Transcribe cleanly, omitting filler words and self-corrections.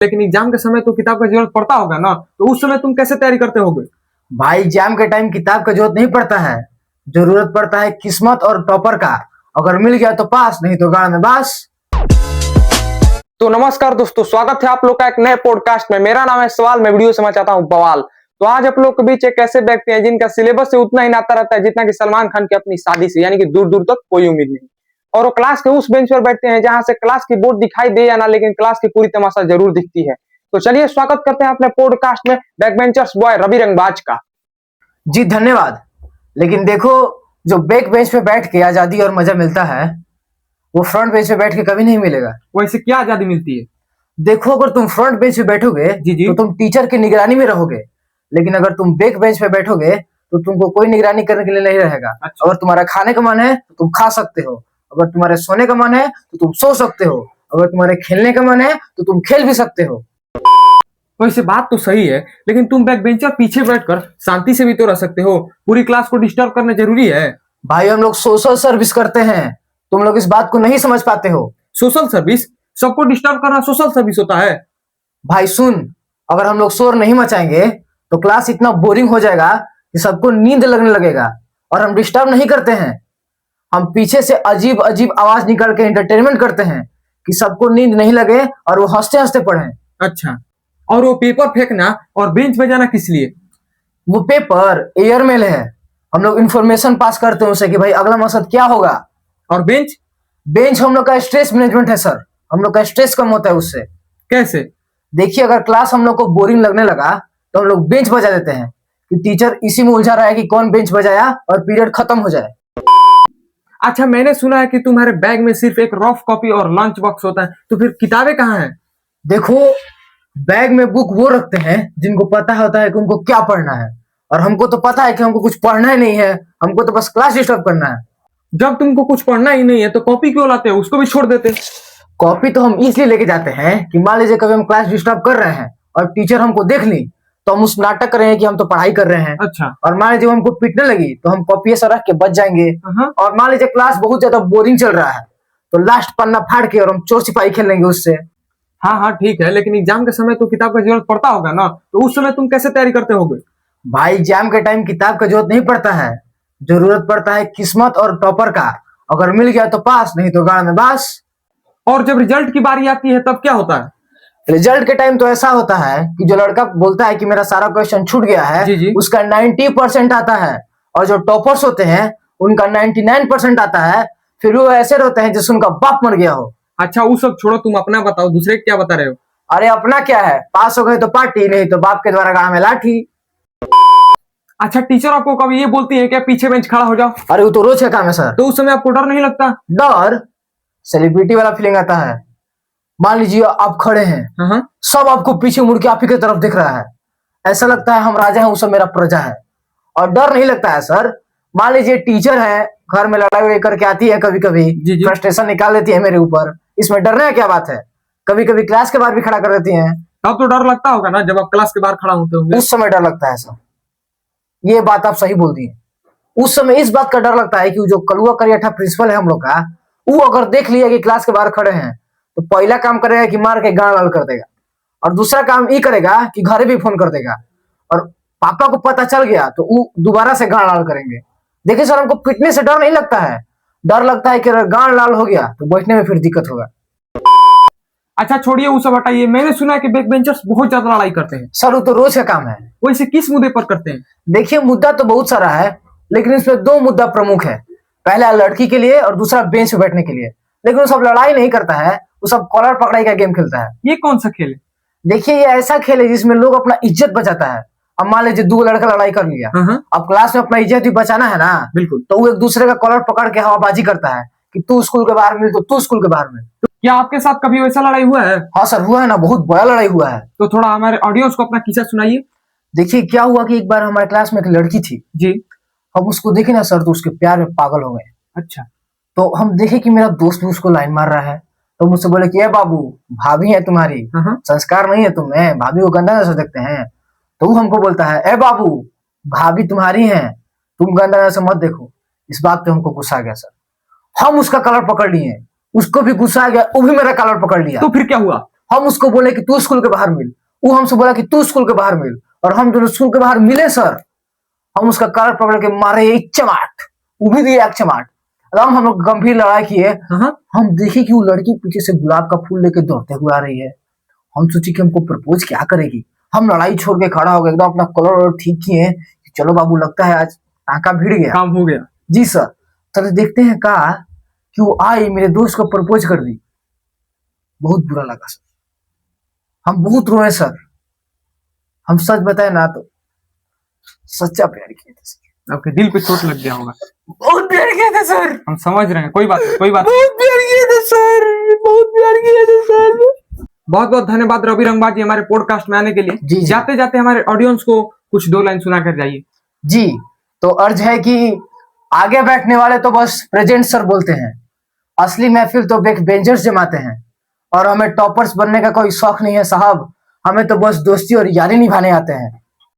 लेकिन एग्जाम के समय तो किताब का जरूरत पड़ता होगा ना, तो उस समय तुम कैसे तैयारी करते होगे? भाई एग्जाम के टाइम किताब का जरूरत नहीं पड़ता है। जरूरत पड़ता है किस्मत और टॉपर का। अगर मिल गया तो पास, नहीं तो गाड़ में बास। तो नमस्कार दोस्तों, स्वागत है आप लोग का एक नए पॉडकास्ट में। मेरा नाम है सवाल, मैं वीडियो समझ चाहता हूँ बवाल। तो आज आप लोग के बीच एक ऐसे व्यक्ति हैं जिनका सिलेबस से उतना ही नाता रहता है जितना कि सलमान खान की अपनी शादी से, यानी कि दूर दूर तक कोई उम्मीद नहीं। और वो क्लास के उस बेंच पर बैठते हैं जहां से क्लास की बोर्ड दिखाई दे या ना, लेकिन क्लास की पूरी तमाशा जरूर दिखती है। तो चलिए स्वागत करते हैं अपने पॉडकास्ट में बैक बेंचर्स बॉय रवि रंगबाज का। जी धन्यवाद। लेकिन देखो, जो बैक बेंच पे बैठ के आजादी और मजा मिलता है वो फ्रंट बेंच पे बैठ के कभी नहीं मिलेगा। वैसे क्या आजादी मिलती है? देखो, अगर तुम फ्रंट बेंच पे बैठोगे जी। तो तुम टीचर की निगरानी में रहोगे, लेकिन अगर तुम बैक बेंच पे बैठोगे तो तुमको कोई निगरानी करने के लिए नहीं रहेगा। अच्छा। अगर तुम्हारा खाने का मन है तो तुम खा सकते हो, अगर तुम्हारे सोने का मन है तो तुम सो सकते हो, अगर तुम्हारे खेलने का मन है तो तुम खेल भी सकते हो। वैसे बात तो सही है, लेकिन तुम बैक बेंचर पीछे बैठकर शांति से भी तो रह सकते हो। पूरी क्लास को डिस्टर्ब करना जरूरी है? भाई हम लोग सोशल सर्विस करते हैं, तुम लोग इस बात को नहीं समझ पाते हो। Social service? सबको डिस्टर्ब करना सोशल सर्विस होता है? भाई सुन, अगर हम लोग शोर नहीं मचाएंगे तो क्लास इतना बोरिंग हो जाएगा कि सबको नींद लगने लगेगा। और हम डिस्टर्ब नहीं करते हैं, हम पीछे से अजीब अजीब आवाज निकाल के एंटरटेनमेंट करते हैं कि सबको नींद नहीं लगे और वो हंसते हंसते पढ़ें। अच्छा, और वो पेपर फेंकना और बेंच बजाना किस लिए? वो पेपर एयरमेल है, हम लोग इंफॉर्मेशन पास करते हैं उसे कि भाई अगला मकसद क्या होगा। और बेंच? बेंच हम लोग का स्ट्रेस मैनेजमेंट है सर, हम लोग का स्ट्रेस कम होता है उससे। कैसे? देखिए, अगर क्लास हम लोग को बोरिंग लगने लगा तो हम लोग बेंच बजा देते हैं कि टीचर इसी में उलझा रहा है कि कौन बेंच बजाया और पीरियड खत्म हो जाए। अच्छा, मैंने सुना है कि तुम्हारे बैग में सिर्फ एक रफ कॉपी और लंच बॉक्स होता है, तो फिर किताबें कहाँ हैं? देखो, बैग में बुक वो रखते हैं जिनको पता होता है कि उनको क्या पढ़ना है, और हमको तो पता है कि हमको कुछ पढ़ना ही नहीं है, हमको तो बस क्लास डिस्टर्ब करना है। जब तुमको कुछ पढ़ना ही नहीं है तो कॉपी क्यों लाते हो? उसको भी छोड़ देते। कॉपी तो हम इसलिए लेके जाते हैं कि मान लीजिए कभी हम क्लास डिस्टर्ब कर रहे हैं और टीचर हमको देख ली तो हम उस नाटक कर रहे हैं कि हम तो पढ़ाई कर रहे हैं। अच्छा। और मान लीजिए हमको पीटने लगी तो हम कॉपी ऐसा रख के बच जाएंगे। और मान लीजिए क्लास बहुत ज्यादा बोरिंग चल रहा है तो लास्ट पन्ना फाड़ के और हम चोर सिपाही खेल लेंगे उससे। हाँ हाँ ठीक है, लेकिन एग्जाम के समय तो किताब का जरूरत पड़ता होगा ना, तो उस समय तुम कैसे तैयारी करते होगे? भाई एग्जाम के टाइम किताब का जरूरत नहीं पड़ता है। जरूरत पड़ता है किस्मत और टॉपर का। अगर मिल गया तो पास, नहीं तो गाड़ में बास। और जब रिजल्ट की बारी आती है तब क्या होता है? रिजल्ट के टाइम तो ऐसा होता है कि जो लड़का बोलता है कि मेरा सारा क्वेश्चन छूट गया है, जी। उसका 90% आता है, और जो टॉपर्स होते हैं उनका 99% आता है। फिर वो ऐसे रोते हैं जैसे उनका बाप मर गया हो। अच्छा, वो सब छोड़ो, तुम अपना बताओ, दूसरे क्या बता रहे हो? अरे अपना क्या है, पास हो गए तो पार्टी, नहीं तो बाप के द्वारा गाड़ में लाठी। अच्छा, टीचर आपको कभी ये बोलती है क्या पीछे बेंच खड़ा हो जाओ? अरे वो तो रोज का काम है सर। तो उस समय आपको डर नहीं लगता? डर? सेलिब्रिटी वाला फीलिंग आता है। मान लीजिए आप खड़े हैं, हाँ। सब आपको पीछे मुड़ के आप ही की तरफ देख रहा है, ऐसा लगता है हम राजा हैं, वो सब मेरा प्रजा है। और डर नहीं लगता है सर। मान लीजिए टीचर है, घर में लड़ाई करके आती है, कभी कभी जी। फ्रस्ट्रेशन निकाल देती है मेरे ऊपर, इसमें डरने का क्या बात है। कभी कभी क्लास के बाहर भी खड़ा कर देती है। तब तो डर लगता होगा ना, जब आप क्लास के बाहर खड़ा होते होंगे। उस समय डर लगता है सर, ये बात आप सही बोल दिए। उस समय इस बात का डर लगता है कि जो कलुआ करियठा प्रिंसिपल है हम लोग का, वो अगर देख लिया कि क्लास के बाहर खड़े हैं तो पहला काम करेगा कि मार के गांड लाल कर देगा, और दूसरा काम ये करेगा कि घरे भी फोन कर देगा, और पापा को पता चल गया तो वो दोबारा से गांड लाल करेंगे। देखिए सर, हमको पिटने से डर नहीं लगता है, डर लगता है कि अगर गांड लाल हो गया तो बैठने में फिर दिक्कत होगा। अच्छा छोड़िए, वो सब हटाइए। मैंने सुना है कि बैक बेंचर्स बहुत ज्यादा लड़ाई करते हैं। सर वो तो रोज का काम है। वैसे किस मुद्दे पर करते हैं? देखिए, मुद्दा तो बहुत सारा है, लेकिन इसमें दो मुद्दा प्रमुख है। पहला लड़की के लिए और दूसरा बेंच पे बैठने के लिए। लेकिन वो सब लड़ाई नहीं करता है, वो सब कॉलर पकड़ाई का गेम खेलता है। ये कौन सा खेल है? देखिए, ये ऐसा खेल है जिसमें लोग अपना इज्जत बचाता है। अब मान लीजिए दो लड़का लड़ाई कर लिया, अब क्लास में अपना इज्जत भी बचाना है ना। बिल्कुल। तो वो एक दूसरे का कॉलर पकड़ के हवाबाजी करता है कि तू स्कूल के बाहर मिल, तो तू स्कूल के बाहर मिल। तो क्या आपके साथ कभी वैसा लड़ाई हुआ है? हाँ सर, हुआ है ना, बहुत बड़ा लड़ाई हुआ है। तो थोड़ा हमारे ऑडियंस को अपना किस्सा सुनाइए। देखिए क्या हुआ कि एक बार हमारे क्लास में एक लड़की थी जी। हम उसको देखे ना सर, तो उसके प्यार में पागल हो गए। अच्छा। तो हम देखे कि मेरा दोस्त भी उसको लाइन मार रहा है, तो मुझसे बोले कि ए बाबू, भाभी है तुम्हारी, संस्कार नहीं है तुम्हें, भाभी को गंदा नजर से देखते हैं। तो वो हमको बोलता है, ए बाबू, भाभी तुम्हारी है, तुम गंदा नजर से मत देखो। इस बात पे हमको गुस्सा आ गया सर, हम उसका कलर पकड़ लिए, उसको भी गुस्सा आ गया, वो भी मेरा कलर पकड़ लिया। तो फिर क्या हुआ? हम उसको बोले कि तू स्कूल के बाहर मिल, वो हमसे बोला कि तू स्कूल के बाहर मिल, और हम दोनों स्कूल के बाहर मिले सर। हम उसका कलर पकड़ के मारे एक चमाट, वो भी दिया एक चमाट। आराम हम लोग गंभीर लड़ाई किए। हम देखे कि वो लड़की पीछे से गुलाब का फूल लेके दौड़ते हुए आ रही है। हम सोचे कि हमको प्रपोज क्या करेगी। हम लड़ाई छोड़ के खड़ा हो गए, एकदम अपना कलर ठीक किए। चलो बाबू, लगता है आज टाका भिड़ गया, काम हो गया। जी सर। तो देखते हैं कहा कि वो आई, मेरे दोस्त को प्रपोज कर दी। बहुत बुरा लगा सर, हम बहुत रोए सर। हम सच बताए ना तो सच्चा प्यार किया था सर। आपके दिल पे चोट लग गया होगा। बहुत प्यार किया था सर, हम समझ रहे हैं, कोई बात नहीं, कोई बात नहीं। बहुत प्यार किया था सर, बहुत प्यार किया था सर। बहुत बहुत धन्यवाद रवि रंगबाज जी हमारे पॉडकास्ट में आने के लिए। जी। जाते जाते हमारे ऑडियंस को कुछ 2 लाइन सुना कर जाइए। जी, तो अर्ज है कि आगे बैठने वाले तो बस प्रेजेंट सर बोलते हैं, असली महफिल तो बैक बेंचर्स जमाते हैं। और हमें टॉपर्स बनने का कोई शौक नहीं है साहब, हमें तो बस दोस्ती और यारी निभाने आते हैं।